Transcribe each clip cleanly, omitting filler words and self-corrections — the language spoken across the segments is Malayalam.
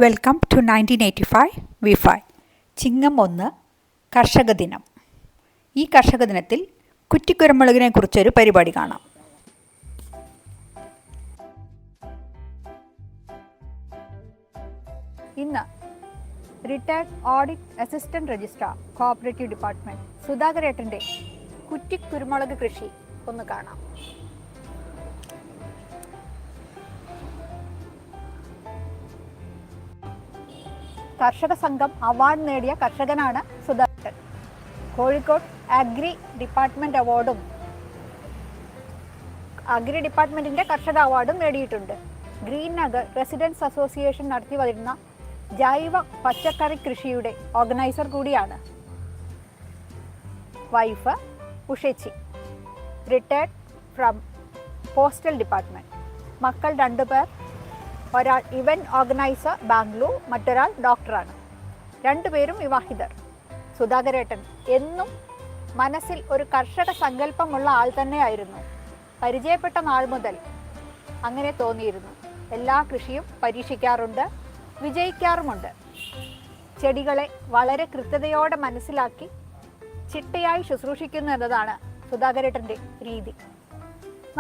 വെൽക്കം ടു 1985 V5 ചിങ്ങം 1 കർഷക ദിനം. ഈ കർഷക ദിനത്തിൽ കുറ്റിക്കുരുമുളകിനെ കുറിച്ചൊരു പരിപാടി കാണാം. ഇന്ന് retired audit assistant registrar cooperative department സുധാകരേട്ടൻ്റെ കുറ്റിക്കുരുമുളക് കൃഷി ഒന്ന് കാണാം. കർഷക സംഘം അവാർഡ് നേടിയ കർഷകനാണ് സുധാകരൻ. കോഴിക്കോട് അഗ്രി ഡിപ്പാർട്ട്മെന്റ് അവാർഡും അഗ്രി ഡിപ്പാർട്ട്മെന്റിന്റെ കർഷക അവാർഡും നേടിയിട്ടുണ്ട്. ഗ്രീൻ നഗർ റെസിഡൻസ് അസോസിയേഷൻ നടത്തി വരുന്ന ജൈവ പച്ചക്കറി കൃഷിയുടെ ഓർഗനൈസർ കൂടിയാണ്. വൈഫ് ഉഷേച്ചി, റിട്ടയർഡ് ഫ്രം പോസ്റ്റൽ ഡിപ്പാർട്ട്മെന്റ്. മക്കൾ 2 പേർ. ഒരാൾ ഇവന്റ് ഓർഗനൈസർ ബാംഗ്ലൂർ, മറ്റൊരാൾ ഡോക്ടറാണ്. 2 പേരും വിവാഹിതർ. സുധാകരേട്ടൻ എന്നും മനസ്സിൽ ഒരു കർഷക സങ്കല്പമുള്ള ആൾ തന്നെയായിരുന്നു. പരിചയപ്പെട്ട നാൾ മുതൽ അങ്ങനെ തോന്നിയിരുന്നു. എല്ലാ കൃഷിയും പരീക്ഷിക്കാറുണ്ട്, വിജയിക്കാറുമുണ്ട്. ചെടികളെ വളരെ കൃത്യതയോടെ മനസ്സിലാക്കി ചിട്ടയായി ശുശ്രൂഷിക്കുന്നു എന്നതാണ് സുധാകരേട്ടൻ്റെ രീതി.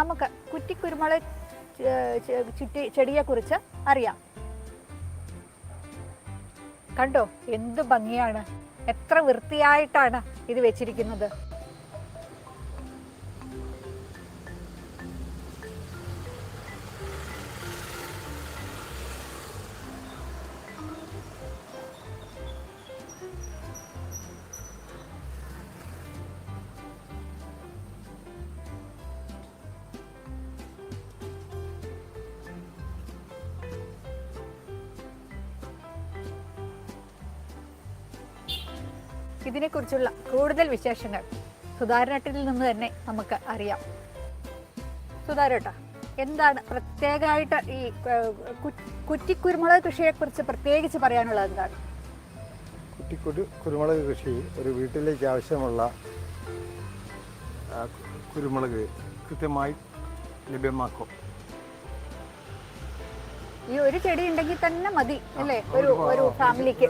നമുക്ക് കുറ്റിക്കുരുമുളക് ചെടിയെക്കുറിച്ച് അറിയാം. കണ്ടോ, എന്ത് ഭംഗിയാണ്! എത്ര വൃത്തിയായിട്ടാണ് ഇത് വെച്ചിരിക്കുന്നത്. ഇതിനെക്കുറിച്ചുള്ള കൂടുതൽ വിശേഷങ്ങൾ സുധാകരേട്ടനിൽ നിന്ന് തന്നെ നമുക്ക് അറിയാം. സുധാകരേട്ടാ, എന്താണ് പ്രത്യേകമായിട്ട് ഈ കുറ്റിക്കുരുമുളക് കൃഷിയെക്കുറിച്ച് പ്രത്യേകിച്ച് പറയാനുള്ളത്? എന്താണ് കുരുമുളക് കൃഷി? ഒരു വീട്ടിലേക്ക് ആവശ്യമുള്ള കുരുമുളക് കൃത്യമായി ലഭ്യമാക്കും. ഈ ഒരു ചെടി ഉണ്ടെങ്കിൽ തന്നെ മതി അല്ലേ? ഒരു ഫാമിലിക്ക്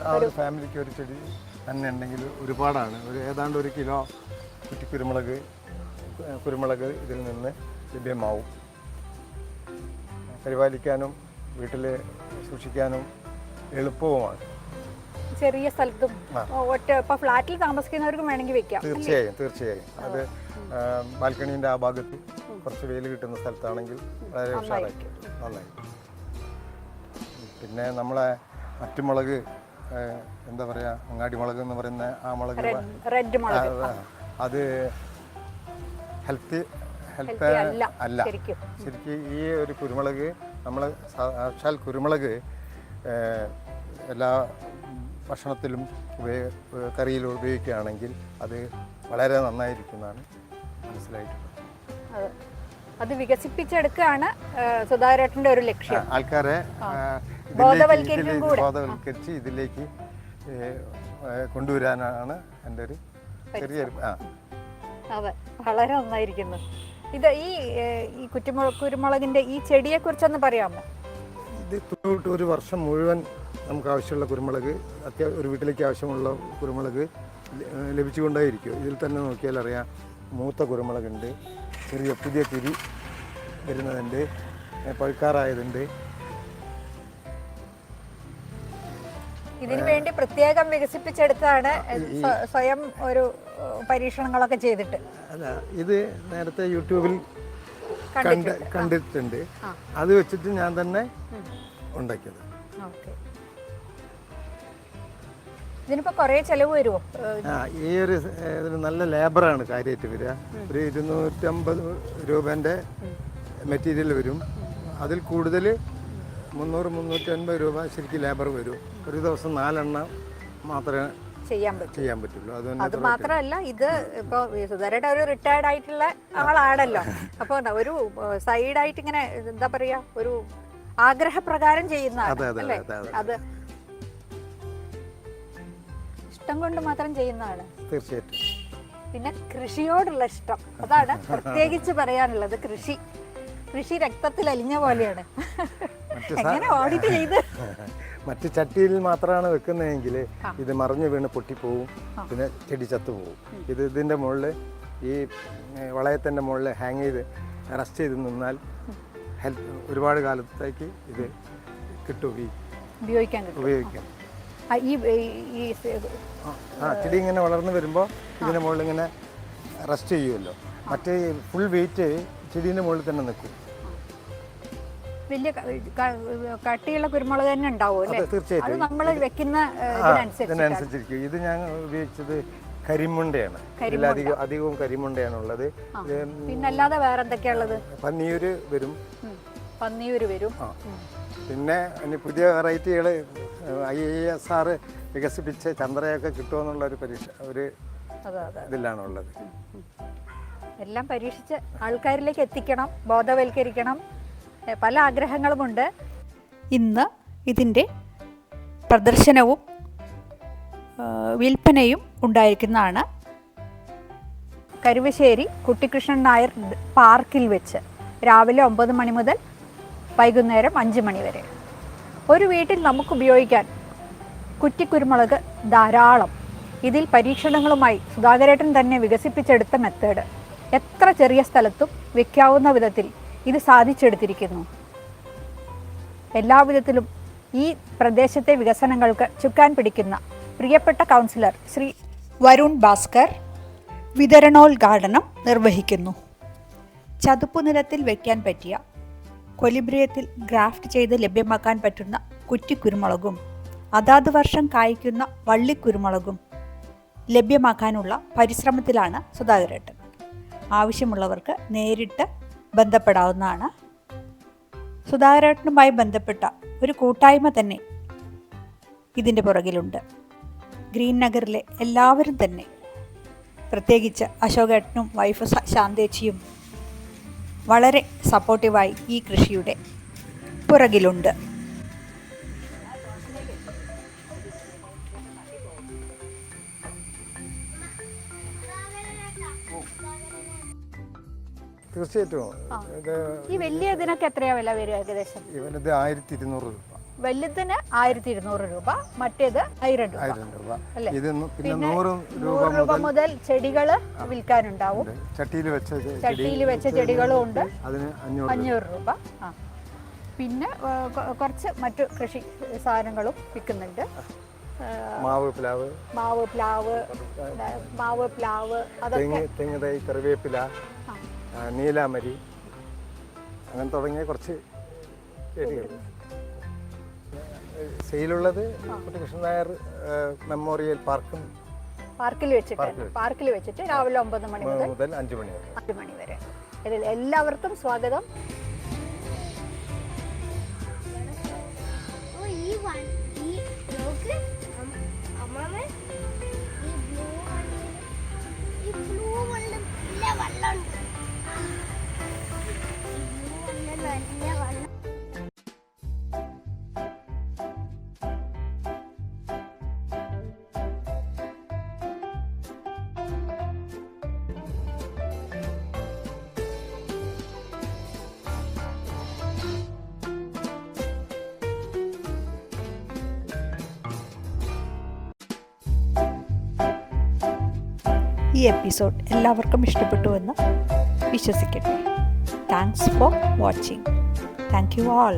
ഒരു ചെടി തന്നെ ഉണ്ടെങ്കിൽ ഒരുപാടാണ്. ഏതാണ്ട് 1 കിലോ കുരുമുളക് ഇതിൽ നിന്ന് ലഭ്യമാവും. പരിപാലിക്കാനും വീട്ടിൽ സൂക്ഷിക്കാനും എളുപ്പവുമാണ്. ചെറിയ സ്ഥലത്തും ഇപ്പൊ ഫ്ലാറ്റിൽ താമസിക്കുന്നവർക്കും വേണമെങ്കിൽ വെക്കാം. തീർച്ചയായും അത് ബാൽക്കണീൻ്റെ ആ ഭാഗത്ത് കുറച്ച് വെയിൽ കിട്ടുന്ന സ്ഥലത്താണെങ്കിൽ വളരെ ഉഷാറായിരിക്കും, നന്നായി. പിന്നെ നമ്മളെ മറ്റു മുളക്, എന്താ പറയുക, അങ്ങാടി മുളക് എന്ന് പറയുന്ന ആ മുളക്, അത് ഹെൽത്ത് അല്ല. ശരിക്കും ഈ ഒരു കുരുമുളക്, നമ്മൾ സാക്ഷാൽ കുരുമുളക് എല്ലാ ഭക്ഷണത്തിലും കറിയിലും ഉപയോഗിക്കുകയാണെങ്കിൽ അത് വളരെ നന്നായിരിക്കുന്നതാണ് മനസ്സിലായിട്ടുള്ളത്. അത് വികസിപ്പിച്ചെടുക്കുകയാണ് സുധാകരേട്ടൻ്റെ ഒരു ലക്ഷ്യം. ആൾക്കാരെ ബോധവൽക്കരിച്ച് ഇതിലേക്ക് കൊണ്ടുവരാനാണ് എൻ്റെ ഒരു ചെറിയൊരു അതെ, വളരെ നന്നായിരിക്കുന്നു. ഇത് ഈ കുരുമുളകിൻ്റെ ഈ ചെടിയെക്കുറിച്ചൊന്ന് പറയാമോ? ഇത് തൊട്ട് 1 വർഷം മുഴുവൻ നമുക്ക് ആവശ്യമുള്ള കുരുമുളക്, ഒരു വീട്ടിലേക്ക് ആവശ്യമുള്ള കുരുമുളക് ലഭിച്ചുകൊണ്ടേയിരിക്കും. ഇതിൽ തന്നെ നോക്കിയാൽ അറിയാം, മൂത്ത കുരുമുളകുണ്ട്, പുതിയ തിരി വരുന്നതുണ്ട്, പഴുക്കാറായതുണ്ട്. ഇതിനു വേണ്ടി പ്രത്യേകം വികസിപ്പിച്ചെടുത്താണ്, സ്വയം ഒരു പരീക്ഷണങ്ങളൊക്കെ ചെയ്തിട്ട്. അല്ല, ഇത് നേരത്തെ യൂട്യൂബിൽ കണ്ടിട്ടുണ്ട്. അത് വെച്ചിട്ട് ഞാൻ തന്നെ ഉണ്ടാക്കിയത്. ഇതിനിപ്പോ കുറേ ചെലവ് വരുമോ? ഈ ഒരു നല്ല ലേബറാണ് കാര്യമായിട്ട് വരിക. ഒരു 250 രൂപേൻ്റെ മെറ്റീരിയൽ വരും. അതിൽ കൂടുതൽ 300-350 രൂപ ശരിക്കും ലേബർ വരും. ഒരു ദിവസം 4 എണ്ണം മാത്രമേ ചെയ്യാൻ പറ്റുള്ളൂ. അത് മാത്രമല്ല, ഇത് ഇപ്പൊ സുധാകരേട്ടൻ ഒരു റിട്ടയർഡ് ആയിട്ടുള്ള ആളാണല്ലോ. അപ്പൊ ഒരു സൈഡായിട്ട് ഇങ്ങനെ, എന്താ പറയാ, ഒരു ആഗ്രഹപ്രകാരം ചെയ്യുന്നതാണ്. അത് ഇഷ്ടം കൊണ്ട് മാത്രം ചെയ്യുന്നതാണ്. തീർച്ചയായിട്ടും. പിന്നെ കൃഷിയോടുള്ള ഇഷ്ടം, അതാണ് പ്രത്യേകിച്ച് പറയാനുള്ളത്. കൃഷി കൃഷി രക്തത്തിൽ അലിഞ്ഞ പോലെയാണ്. എങ്ങനെ ഓഡിറ്റ് ചെയ്ത് മറ്റ് ചട്ടിയിൽ മാത്രമാണ് വെക്കുന്നതെങ്കിൽ ഇത് മറിഞ്ഞു വീണ് പൊട്ടിപ്പോവും, പിന്നെ ചെടി ചത്തുപോകും. ഇതിൻ്റെ മുകളിൽ ഈ വളയത്തിൻ്റെ മുകളിൽ ഹാങ് ചെയ്ത് റെസ്റ്റ് ചെയ്ത് നിന്നാൽ ഒരുപാട് കാലത്തേക്ക് ഇത് കിട്ടും, ഉപയോഗിക്കാം. ചെടി ഇങ്ങനെ വളർന്നു വരുമ്പോൾ ഇതിൻ്റെ മുകളിൽ ഇങ്ങനെ റെസ്റ്റ് ചെയ്യുമല്ലോ. മറ്റേ ഫുൾ വെയിറ്റ് ചെടീൻ്റെ മുകളിൽ തന്നെ നിൽക്കും. വലിയ കട്ടിയുള്ള കുരുമുളക് തന്നെ ഉണ്ടാവും അല്ലേ? തീർച്ചയായിട്ടും. അത് നമ്മൾ വെക്കുന്ന ഇതിനനുസരിച്ചിരിക്കും. ഇത് ഞാൻ ഉപയോഗിച്ചത് കരിമുണ്ടയാണ്. അധികവും കരിമുണ്ടയാണുള്ളത്. പിന്നെ അല്ലാതെ വേറെ എന്തൊക്കെയാണുള്ളത്? പന്നിയൂര് വരും. പിന്നെ പുതിയ വെറൈറ്റികൾ IISR വികസിപ്പിച്ച് ചന്ദ്രയൊക്കെ കിട്ടുമെന്നുള്ള ഒരു ഇതിലാണുള്ളത്. എല്ലാം പരീക്ഷിച്ച് ആൾക്കാരിലേക്ക് എത്തിക്കണം, ബോധവൽക്കരിക്കണം. പല ആഗ്രഹങ്ങളുമുണ്ട്. ഇന്ന് ഇതിൻ്റെ പ്രദർശനവും വിൽപ്പനയും ഉണ്ടായിരിക്കുന്നതാണ്. കരുവശ്ശേരി കുട്ടിക്കൃഷ്ണൻ നായർ പാർക്കിൽ വെച്ച് രാവിലെ 9 മണി മുതൽ വൈകുന്നേരം 5 മണി വരെ. ഒരു വീട്ടിൽ നമുക്ക് ഉപയോഗിക്കാൻ കുറ്റിക്കുരുമുളക് ധാരാളം. ഇതിൽ പരീക്ഷണങ്ങളുമായി സുധാകരേട്ടൻ തന്നെ വികസിപ്പിച്ചെടുത്ത മെത്തേഡ് എത്ര ചെറിയ സ്ഥലത്തും വെക്കാവുന്ന വിധത്തിൽ ഇത് സാധിച്ചെടുത്തിരിക്കുന്നു. എല്ലാവിധത്തിലും ഈ പ്രദേശത്തെ വികസനങ്ങൾക്ക് ചുക്കാൻ പിടിക്കുന്ന പ്രിയപ്പെട്ട കൗൺസിലർ ശ്രീ വരുൺ ഭാസ്കർ വിതരണോദ്ഘാടനം നിർവഹിക്കുന്നു. ചതുപ്പുനിലത്തിൽ വയ്ക്കാൻ പറ്റിയ കൊലിബ്രിയത്തിൽ ഗ്രാഫ്റ്റ് ചെയ്ത് ലഭ്യമാക്കാൻ പറ്റുന്ന കുറ്റിക്കുരുമുളകും അതാത് വർഷം കായ്ക്കുന്ന വള്ളിക്കുരുമുളകും ലഭ്യമാക്കാനുള്ള പരിശ്രമത്തിലാണ് സുധാകരേട്ടൻ. ആവശ്യമുള്ളവർക്ക് നേരിട്ട് ബന്ധപ്പെടാവുന്നതാണ്. സുധാകരേട്ടനുമായി ബന്ധപ്പെട്ട ഒരു കൂട്ടായ്മ തന്നെ ഇതിൻ്റെ പുറകിലുണ്ട്. ഗ്രീൻ നഗറിലെ എല്ലാവരും തന്നെ, പ്രത്യേകിച്ച് അശോകേട്ടനും വൈഫ് ശാന്തേച്ചിയും വളരെ സപ്പോർട്ടീവായി ഈ കൃഷിയുടെ പുറകിലുണ്ട്. തീർച്ചയായിട്ടും. ഈ വലിയ ഇതിനൊക്കെ എത്രയാ വില വരിക ഏകദേശം? ഇവനത് 1200 രൂപ. വലുതിന് 1200 രൂപ, മറ്റേത് 1000 രൂപ അല്ലേ? പിന്നെ 100 രൂപ മുതൽ ചെടികൾ വിൽക്കാനുണ്ടാവും. ചട്ടിയിൽ വെച്ച ചെടികളും ഉണ്ട്. അതിന് 500 രൂപ. പിന്നെ കുറച്ച് മറ്റു കൃഷി സാധനങ്ങളും വിൽക്കുന്നുണ്ട്. മാവ് പ്ലാവ് അതൊക്കെ, തെങ്ങ് തൈ, കറിവേപ്പില, നീലാമരി, അങ്ങനെ തുടങ്ങിയ കുറച്ച് ചെടികൾ. സെയിലുള്ളത് കുട്ടിക്കൃഷ്ണൻ നായർ മെമ്മോറിയൽ പാർക്കിൽ വെച്ചിട്ട് രാവിലെ 9 മണി മുതൽ 5 മണി വരെ. ഇതിൽ എല്ലാവർക്കും സ്വാഗതം. ഈ എപ്പിസോഡ് എല്ലാവർക്കും ഇഷ്ടപ്പെട്ടുവെന്ന് വിശ്വസിക്കട്ടെ. Thanks for watching. Thank you all.